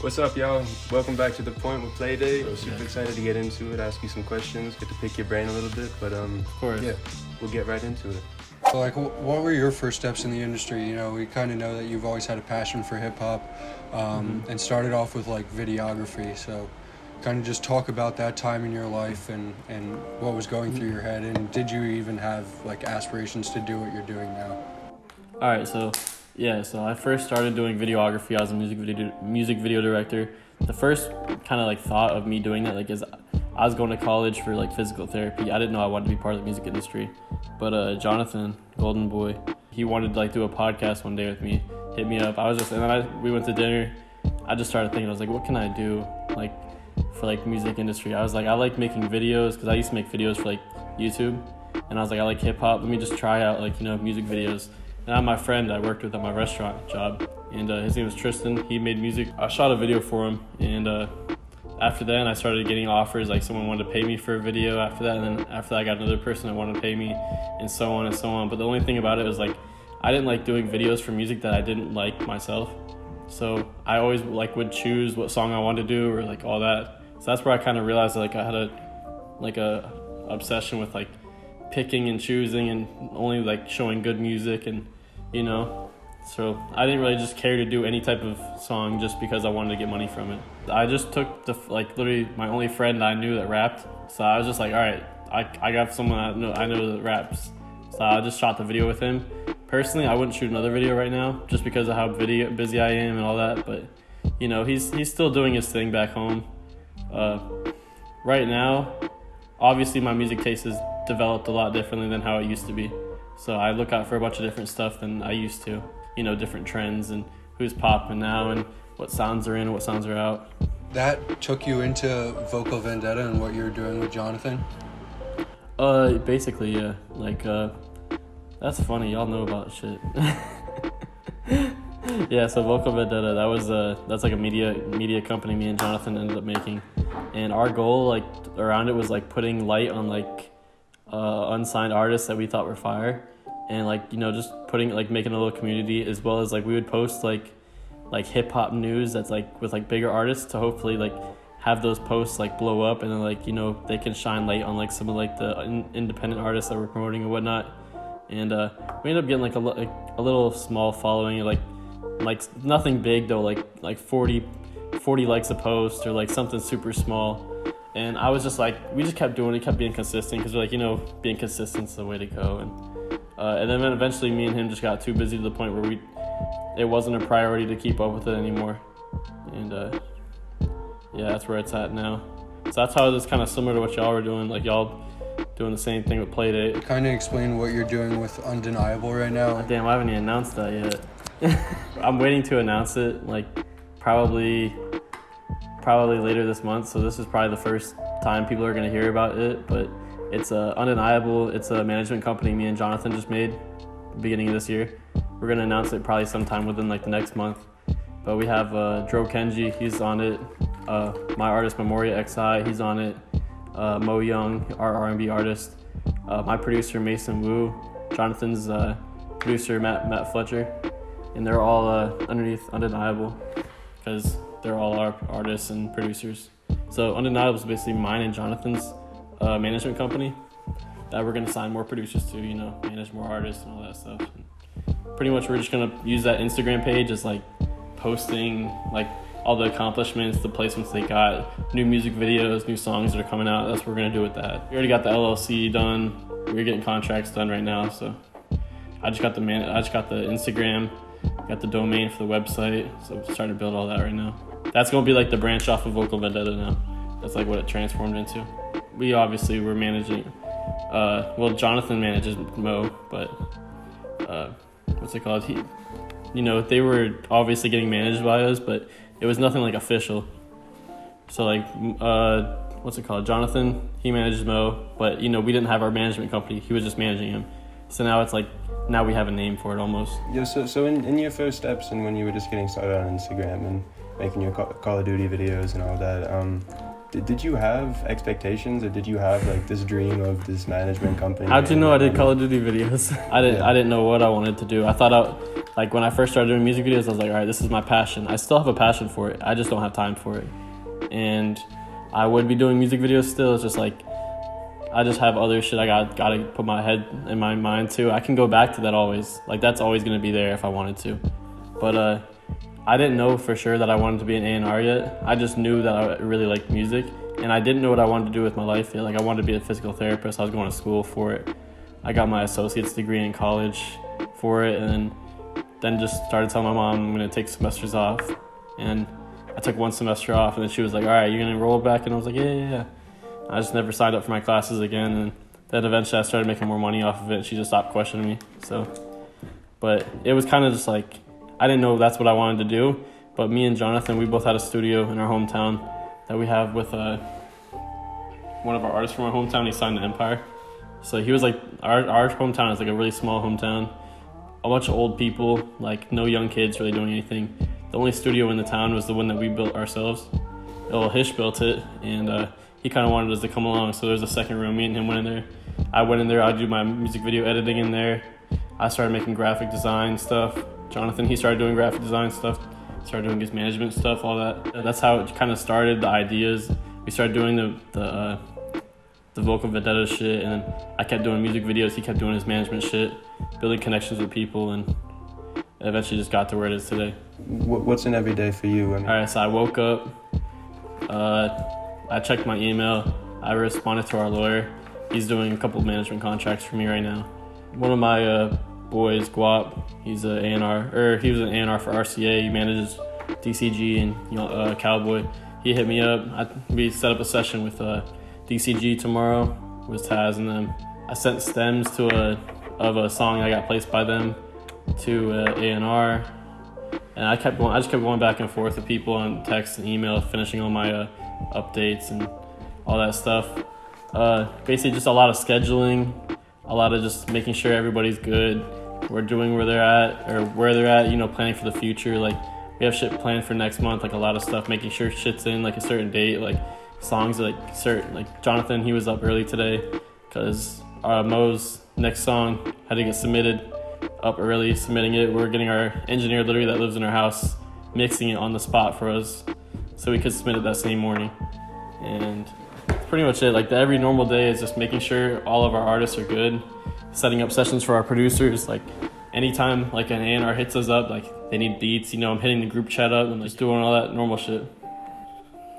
What's up, y'all? Welcome back to The Point with PLAYDATE. I'm super excited to get into it, ask you some questions, get to pick your brain a little bit, but of course, yeah, we'll get right into it. So, like, what were your first steps in the industry? You know, we kind of know that you've always had a passion for hip-hop and started off with, like, videography. So kind of just talk about that time in your life and what was going through your head. And did you even have, like, aspirations to do what you're doing now? All right, so I first started doing videography. I was a music video director. The first kind of, like, thought of me doing that, like, is I was going to college for, like, physical therapy. I didn't know I wanted to be part of the music industry. But Jonathan, Golden Boy, he wanted to, like, do a podcast one day with me, hit me up. We went to dinner. I just started thinking, I was like, what can I do, like, for, like, music industry? I was like, I like making videos, because I used to make videos for, like, YouTube. And I was like, I like hip-hop. Let me just try out, like, you know, music videos. And I had my friend I worked with at my restaurant job, and his name was Tristan. He made music. I shot a video for him, and after that, I started getting offers, like someone wanted to pay me for a video after that, and then after that I got another person that wanted to pay me, and so on and so on. But the only thing about it was, like, I didn't like doing videos for music that I didn't like myself. So I always, like, would choose what song I wanted to do, or, like, all that. So that's where I kind of realized, like, I had a obsession with, like, picking and choosing and only, like, showing good music, and, you know, so I didn't really just care to do any type of song just because I wanted to get money from it. I just took literally my only friend I knew that rapped. So I was just like, all right, I got someone I know that raps. So I just shot the video with him. Personally, I wouldn't shoot another video right now just because of how busy I am and all that. But, you know, he's still doing his thing back home. Right now, obviously my music taste has developed a lot differently than how it used to be. So I look out for a bunch of different stuff than I used to. You know, different trends and who's popping now and what sounds are in and what sounds are out. That took you into Vocal Vendetta and what you were doing with Jonathan? Basically, yeah. Like, that's funny. Y'all know about shit. Yeah, so Vocal Vendetta, that's like a media company me and Jonathan ended up making. And our goal, like, around it was, like, putting light on, like, unsigned artists that we thought were fire. And, like, you know, just making a little community, as well as, like, we would post like hip hop news that's, like, with, like, bigger artists to hopefully, like, have those posts, like, blow up, and then, like, you know, they can shine light on, like, some of, like, the independent artists that we're promoting and whatnot. And we ended up getting, like, a little small following, like nothing big though, like 40 likes a post, or, like, something super small. And I was just like, we just kept doing it, kept being consistent, because we're like, you know, being consistent is the way to go. And then eventually me and him just got too busy to the point where it wasn't a priority to keep up with it anymore. And yeah, that's where it's at now. So that's how it's kind of similar to what y'all were doing. Like, y'all doing the same thing with PLAYDATE. Kind of explain what you're doing with Undeniable right now. Damn, I haven't even announced that yet. I'm waiting to announce it, like, probably later this month. So this is probably the first time people are going to hear about it, but it's Undeniable. It's a management company me and Jonathan just made at the beginning of this year. We're going to announce it probably sometime within, like, the next month. But we have Dro Kenji, he's on it. My artist Memoria XI, he's on it. Mo Young, our R&B artist. My producer Mason Wu. Jonathan's producer Matt Fletcher. And they're all underneath Undeniable, because they're all our artists and producers. So Undeniable is basically mine and Jonathan's management company that we're going to sign more producers to, you know, manage more artists and all that stuff. And pretty much we're just going to use that Instagram page as, like, posting, like, all the accomplishments, the placements they got, new music videos, new songs that are coming out. That's what we're going to do with that. We already got the LLC done. We're getting contracts done right now. So I just got the Instagram, got the domain for the website. So we're starting to build all that right now. That's going to be, like, the branch off of Vocal Vendetta now. That's, like, what it transformed into. We obviously were managing, Jonathan manages Mo, but what's it called? You know, they were obviously getting managed by us, but it was nothing, like, official. So, like, what's it called? Jonathan, he manages Mo, but, you know, we didn't have our management company. He was just managing him. So now it's like, now we have a name for it almost. Yeah, so in your first steps and when you were just getting started on Instagram and making your Call of Duty videos and all that, did you have expectations, or did you have, like, this dream of this management company? How'd you know I did Call of Duty videos? I didn't know what I wanted to do. I thought Like when I first started doing music videos, I was like, all right, this is my passion. I still have a passion for it. I just don't have time for it. And I would be doing music videos still. It's just like, I just have other shit I gotta put my head and my mind to. I can go back to that always. Like that's always gonna be there if I wanted to. But I didn't know for sure that I wanted to be an A&R yet. I just knew that I really liked music, and I didn't know what I wanted to do with my life yet. Like I wanted to be a physical therapist. I was going to school for it. I got my associate's degree in college for it, and then just started telling my mom I'm gonna take semesters off. And I took one semester off, and then she was like, all right, you're gonna enroll back? And I was like, yeah. I just never signed up for my classes again, and then eventually I started making more money off of it, and she just stopped questioning me. So, but it was kind of just like, I didn't know that's what I wanted to do, but me and Jonathan, we both had a studio in our hometown that we have with one of our artists from our hometown. He signed to Empire. So he was like, our hometown is like a really small hometown, a bunch of old people, like no young kids really doing anything. The only studio in the town was the one that we built ourselves. Well, Hish built it, and he kind of wanted us to come along, so there's a second room. Me and him went in there. I went in there, I'd do my music video editing in there. I started making graphic design stuff. Jonathan, he started doing graphic design stuff, started doing his management stuff, all that. That's how it kind of started, the ideas. We started doing the vocal Vendetta shit, and then I kept doing music videos, he kept doing his management shit, building connections with people, and it eventually just got to where it is today. What's an everyday for you? All right, so I woke up, I checked my email, I responded to our lawyer. He's doing a couple of management contracts for me right now. One of my boys, Guap, he's an A&R, he was an A&R for RCA. He manages DCG and Cowboy. He hit me up. We set up a session with DCG tomorrow with Taz and them. I sent stems of a song I got placed by them to A&R, and I just kept going back and forth with people on text and email, finishing all my updates and all that stuff. Basically just a lot of scheduling, a lot of just making sure everybody's good. We're doing where they're at, planning for the future. Like we have shit planned for next month, like a lot of stuff, making sure shit's in like a certain date, like songs like Jonathan, he was up early today because Mo's next song had to get submitted up early, submitting it. We're getting our engineer literally that lives in our house mixing it on the spot for us so we could submit it that same morning. And that's pretty much it. Like every normal day is just making sure all of our artists are good, setting up sessions for our producers. Like anytime like an A&R hits us up, like they need beats, I'm hitting the group chat up and just doing all that normal shit.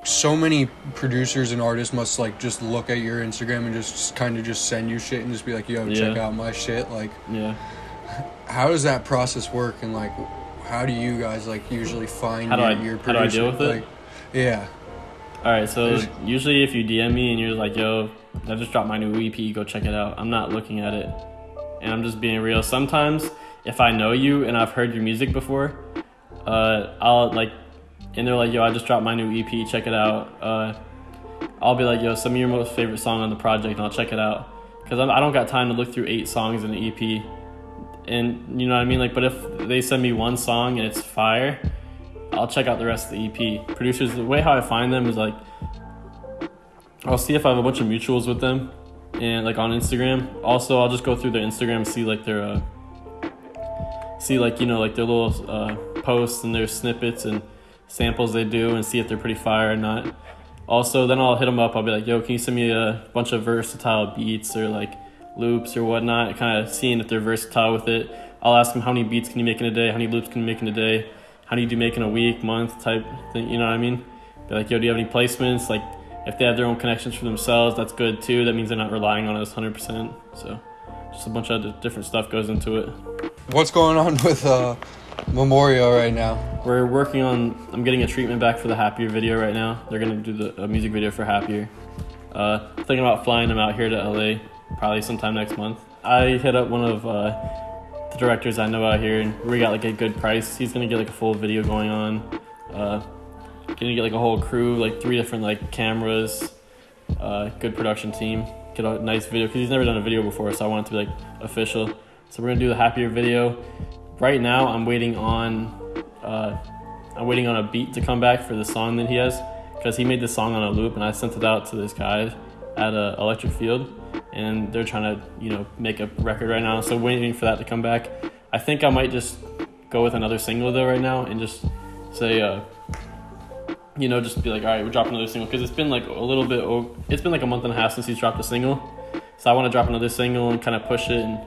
So many producers and artists must like just look at your Instagram and just kind of just send you shit and just be like, yo, check out my shit. Like, yeah. How does that process work, and like how do you guys like usually find your producer? How do I deal with it? Like, yeah. All right, so usually if you DM me and you're like, yo, I just dropped my new EP, go check it out, I'm not looking at it. And I'm just being real. Sometimes if I know you and I've heard your music before, I'll like, and they're like, yo, I just dropped my new EP, check it out. I'll be like, yo, send me your most favorite song on the project and I'll check it out. Because I don't got time to look through 8 songs in an EP. And you know what I mean? Like, but if they send me one song and it's fire, I'll check out the rest of the EP. Producers, the way how I find them is like, I'll see if I have a bunch of mutuals with them, and like on Instagram. Also, I'll just go through their Instagram, see like their, like their little posts and their snippets and samples they do, and see if they're pretty fire or not. Also, then I'll hit them up. I'll be like, yo, can you send me a bunch of versatile beats or like loops or whatnot, kind of seeing if they're versatile with it. I'll ask them, how many beats can you make in a day? How many loops can you make in a day? How many do you make in a week, month type thing, you know what I mean? Be like, yo, do you have any placements? Like, if they have their own connections for themselves, that's good too. That means they're not relying on us 100%. So just a bunch of different stuff goes into it. What's going on with Memorial right now? We're working on, I'm getting a treatment back for the Happier video right now. They're going to do the music video for Happier. Thinking about flying them out here to LA probably sometime next month. I hit up one of the directors I know out here, and we got like a good price. He's gonna get like a full video going on. Gonna get like a whole crew, like 3 different like cameras, good production team. Get a nice video because he's never done a video before, so I want it to be like official. So we're gonna do the Happier video. Right now, I'm waiting on a beat to come back for the song that he has, because he made this song on a loop, and I sent it out to this guy at Electric Field, and they're trying to make a record right now, so waiting for that to come back. I think I might just go with another single though right now and just say, just be like, all right, we're dropping another single, because it's been like it's been like a month and a half since he's dropped a single. So I want to drop another single and kind of push it and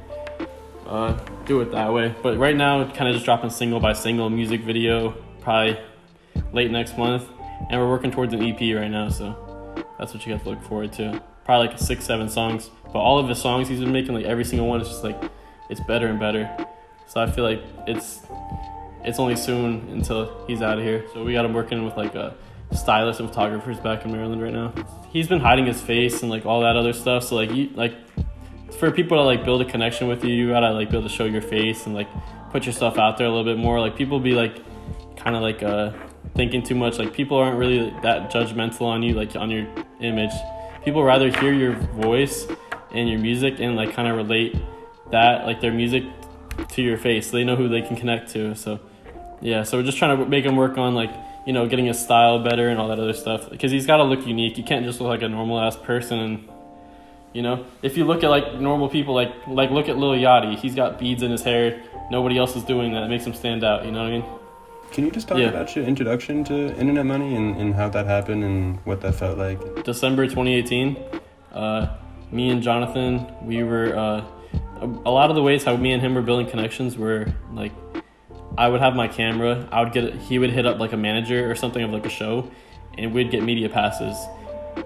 do it that way. But right now, kind of just dropping single by single, music video, probably late next month. And we're working towards an EP right now, so that's what you have to look forward to. Probably like 6-7 songs. But all of the songs he's been making, like every single one is just like, it's better and better. So I feel like it's only soon until he's out of here. So we got him working with like a stylist and photographers back in Maryland right now. He's been hiding his face and like all that other stuff. So like for people to like build a connection with you, you gotta like be able to show your face and like put yourself out there a little bit more. Like people be like kind of like thinking too much. Like people aren't really that judgmental on you, like on your image. People rather hear your voice and your music and like kind of relate that, like their music, to your face. So they know who they can connect to. So yeah, so we're just trying to make him work on like, getting his style better and all that other stuff, because he's got to look unique. You can't just look like a normal ass person. And if you look at like normal people, like look at Lil Yachty, he's got beads in his hair. Nobody else is doing that. It makes him stand out. You know what I mean? Can you just talk about your introduction to Internet Money and how that happened and what that felt like? December 2018, me and Jonathan, we were a lot of the ways how me and him were building connections were like, I would have my camera, he would hit up like a manager or something of like a show, and we'd get media passes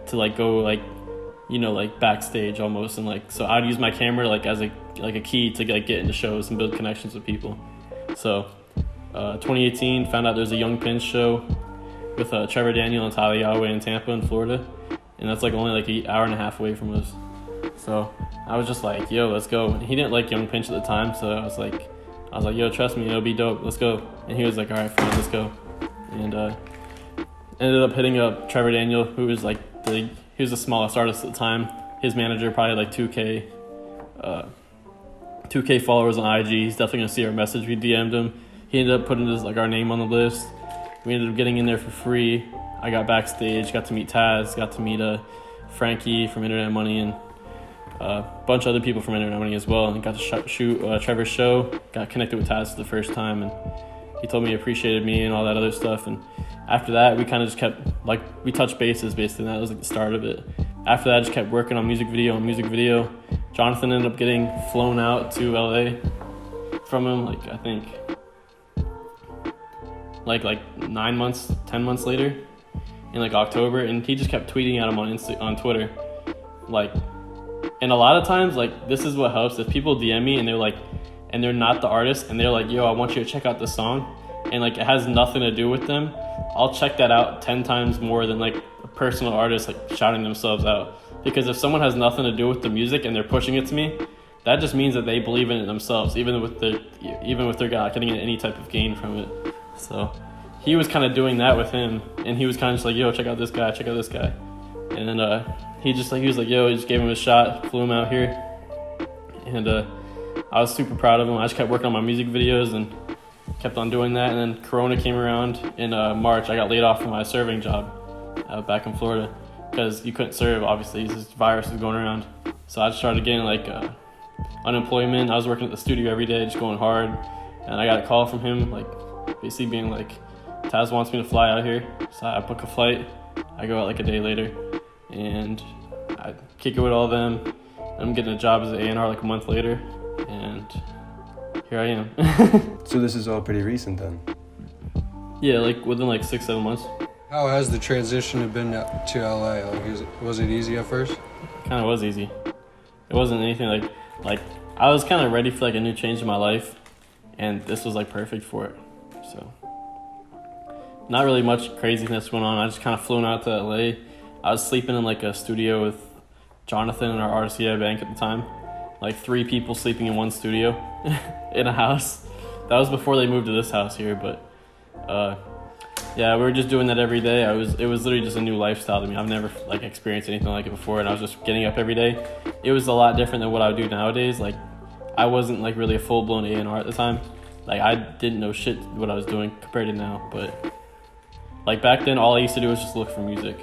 to like go like, like backstage almost. And like, so I'd use my camera like as a key to like get into shows and build connections with people. So 2018, found out there's a Young Pins show with Trevor Daniel and Tyler Yahweh in Tampa in Florida. And that's like only like an hour and a half away from us. So I was just like, yo, let's go. And he didn't like Young Pinch at the time, so I was like, yo, trust me, it'll be dope. Let's go. And he was like, all right, fine, let's go. And ended up hitting up Trevor Daniel, who was like he was the smallest artist at the time. His manager probably like 2K followers on IG. He's definitely gonna see our message. We DM'd him. He ended up putting our name on the list. We ended up getting in there for free. I got backstage, got to meet Taz, got to meet Frankie from Internet Money, and a bunch of other people from Internet Money as well, and got to shoot Trevor's show. Got connected with Taz for the first time, and he told me he appreciated me and all that other stuff. And after that, we kind of just kept, like, we touched bases basically, and that was like the start of it. After that, I just kept working on music video. Jonathan ended up getting flown out to LA from him, like, I think, like 9 months, 10 months later, in like October, and he just kept tweeting at him on Twitter, like. And a lot of times, like, this is what helps. If people DM me and they're like, and they're not the artist, and they're like, yo, I want you to check out this song, and like it has nothing to do with them, I'll check that out 10 times more than like a personal artist like shouting themselves out. Because if someone has nothing to do with the music and they're pushing it to me, that just means that they believe in it themselves, even with their not getting any type of gain from it. So he was kind of doing that with him, and he was kind of just like, yo, check out this guy. And then he was like, yo, he just gave him a shot, flew him out here. And I was super proud of him. I just kept working on my music videos and kept on doing that. And then Corona came around in March. I got laid off from my serving job back in Florida, because you couldn't serve, obviously. This virus was going around. So I just started getting like unemployment. I was working at the studio every day, just going hard. And I got a call from him, like basically being like, Taz wants me to fly out here. So I book a flight. I go out like a day later, and I kick it with all of them. I'm getting a job as an A&R like a month later, and here I am. So this is all pretty recent then? Yeah, like within like 6-7 months. How has the transition been to LA? Like, was it easy at first? Kind of was easy. It wasn't anything like I was kind of ready for like a new change in my life, and this was like perfect for it. So not really much craziness went on. I just kind of flew out to LA. I was sleeping in like a studio with Jonathan and our RCA bank at the time. Like 3 people sleeping in one studio in a house. That was before they moved to this house here, but yeah, we were just doing that every day. It was literally just a new lifestyle to me. I've never like experienced anything like it before, and I was just getting up every day. It was a lot different than what I would do nowadays. Like, I wasn't like really a full-blown A&R at the time. Like, I didn't know shit what I was doing compared to now, but like back then, all I used to do was just look for music.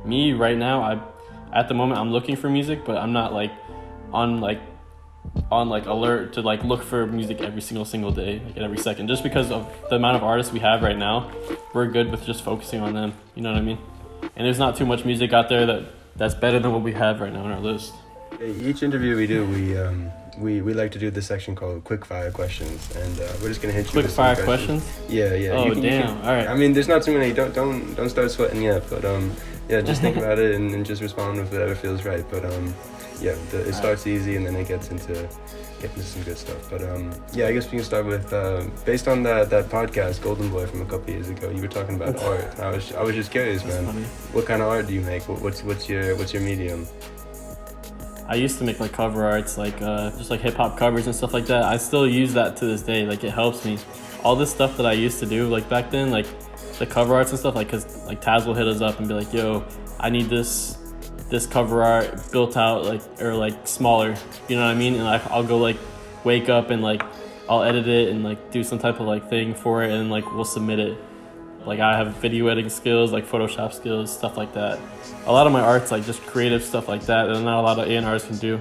Me right now, at the moment, I'm looking for music, but I'm not like on like on like alert to like look for music every single day, like every second, just because of the amount of artists we have right now. We're good with just focusing on them, you know what I mean? And there's not too much music out there that's better than what we have right now on our list. Each interview we do, we like to do this section called Quickfire questions, and we're just gonna hit you with some Quickfire questions? Yeah. Oh, damn. All right. I mean, there's not too many. Don't start sweating yet, but yeah, just think about it and just respond with whatever feels right. But yeah, it starts easy and then it gets into some good stuff. But yeah, I guess we can start with based on that podcast Golden Boy from a couple years ago. You were talking about art. I was just curious, man. Funny. What kind of art do you make? What's your medium? I used to make like cover arts, like just like hip hop covers and stuff like that. I still use that to this day. Like it helps me. All this stuff that I used to do, like back then, like the cover arts and stuff, like cause like Taz will hit us up and be like, "Yo, I need this cover art built out like or like smaller." You know what I mean? And I'll go like wake up and like I'll edit it and like do some type of like thing for it and like we'll submit it. Like I have video editing skills, like Photoshop skills, stuff like that. A lot of my art's like just creative stuff like that, and not a lot of A&Rs can do.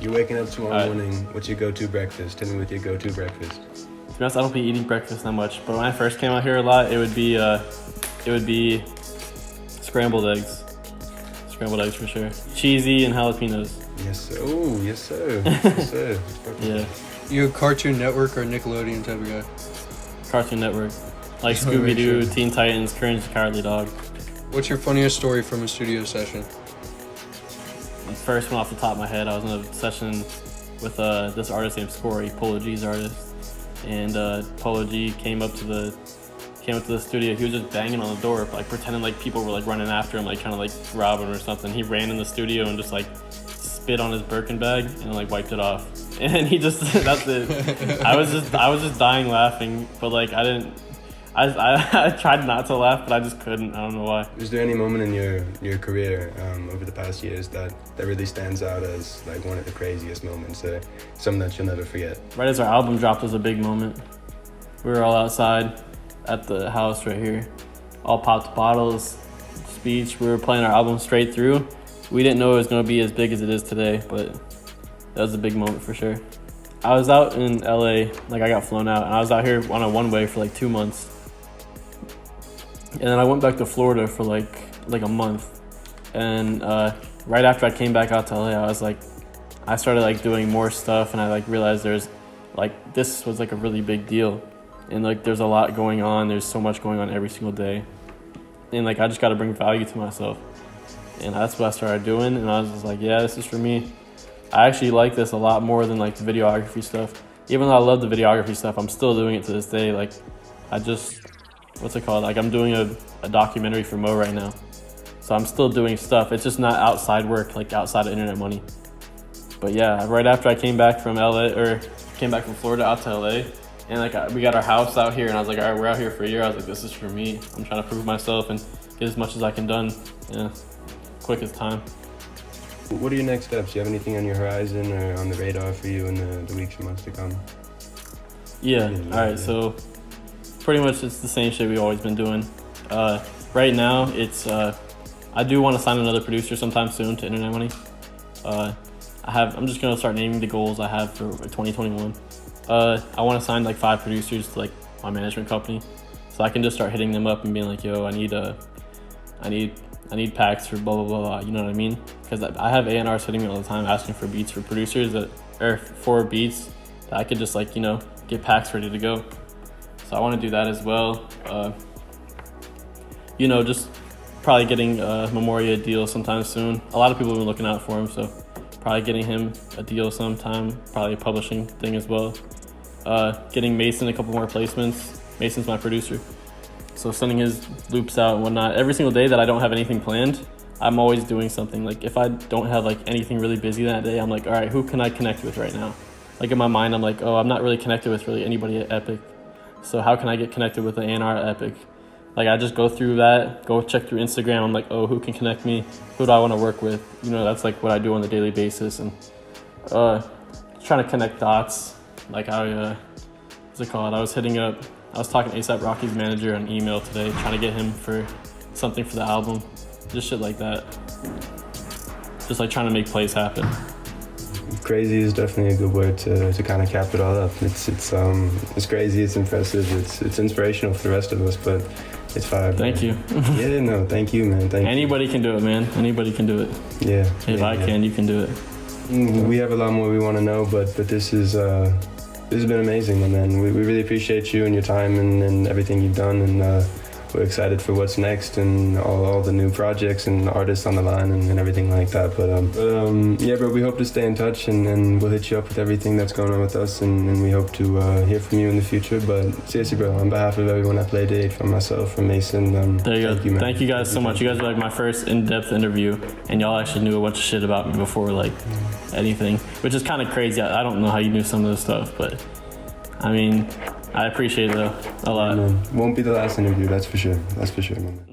You're waking up tomorrow morning. What's your go-to breakfast? Tell me what your go-to breakfast. To be honest, I don't be eating breakfast that much, but when I first came out here a lot, it would be scrambled eggs. Scrambled eggs for sure. Cheesy and jalapenos. Yes, sir. Oh, yes, sir. Yes, sir. Yeah. You a Cartoon Network or Nickelodeon type of guy? Cartoon Network. Like Just wanna make Scooby-Doo, sure. Teen Titans, Courage the Cowardly Dog. What's your funniest story from a studio session? First one off the top of my head, I was in a session with this artist named Scory, Polo G's artist, and Polo G came up to the studio. He was just banging on the door, like pretending like people were like running after him, like trying to like rob him or something. He ran in the studio and just like spit on his Birkin bag and like wiped it off. And he just that's it. I was just dying laughing, but like I tried not to laugh, but I just couldn't. I don't know why. Is there any moment in your career over the past years that really stands out as like one of the craziest moments, something that you'll never forget? Right as our album dropped was a big moment. We were all outside at the house right here, all popped bottles, speech. We were playing our album straight through. We didn't know it was going to be as big as it is today, but that was a big moment for sure. I was out in LA, like I got flown out, and I was out here on a one-way for like 2 months. And then I went back to Florida for like a month. And right after I came back out to LA, I started like doing more stuff, and I like realized this was like a really big deal. And like there's a lot going on, there's so much going on every single day. And like I just gotta bring value to myself. And that's what I started doing, and I was just like, yeah, this is for me. I actually like this a lot more than like the videography stuff. Even though I love the videography stuff, I'm still doing it to this day. Like what's it called? Like I'm doing a documentary for Mo right now. So I'm still doing stuff. It's just not outside work, like outside of internet money. But yeah, right after I came back from Florida out to LA, and like we got our house out here, and I was like, all right, we're out here for a year. I was like, this is for me. I'm trying to prove myself and get as much as I can done. Yeah, quickest time. What are your next steps? Do you have anything on your horizon or on the radar for you in the weeks and months to come? Yeah. All right. So pretty much it's the same shit we've always been doing. Right now, it's I do want to sign another producer sometime soon to Internet Money. I'm just gonna start naming the goals I have for 2021. I want to sign like 5 producers to like my management company, so I can just start hitting them up and being like, yo, I need packs for blah blah blah blah. You know what I mean? Because I have A&Rs hitting me all the time asking for beats for producers for beats that I could just like get packs ready to go. So I want to do that as well. Just probably getting Memoria a deal sometime soon. A lot of people have been looking out for him, so probably getting him a deal sometime. Probably a publishing thing as well. Getting Mason a couple more placements. Mason's my producer, so sending his loops out and whatnot. Every single day that I don't have anything planned, I'm always doing something. Like if I don't have like anything really busy that day, I'm like, all right, who can I connect with right now? Like in my mind, I'm like, oh, I'm not really connected with really anybody at Epic. So how can I get connected with the A&R at Epic? Like I just go through that, go check through Instagram. I'm like, oh, who can connect me? Who do I want to work with? That's like what I do on a daily basis. And trying to connect dots. Like what's it called? I was talking to A$AP Rocky's manager on email today, trying to get him for something for the album. Just shit like that. Just like trying to make plays happen. crazy is definitely a good word to kind of cap it all up. It's crazy, it's impressive, it's inspirational for the rest of us, but it's fire. Thank you. Yeah, no, thank you, man. Anybody can do it, man. Anybody can do it. Yeah. If I can, you can do it. We have a lot more we want to know, but this has been amazing, my man. We really appreciate you and your time and everything you've done, and we're excited for what's next and all the new projects and artists on the line and everything like that. But yeah, bro, we hope to stay in touch, and we'll hit you up with everything that's going on with us, and we hope to hear from you in the future. But seriously, bro, on behalf of everyone at PLAYDATE, from myself, from Mason, there you go. thank you, man. Thank you guys so much. You guys were like my first in-depth interview, and y'all actually knew a bunch of shit about me before like anything, which is kind of crazy. I don't know how you knew some of this stuff, but I mean, I appreciate it though a lot. Man, won't be the last interview, that's for sure. That's for sure, man.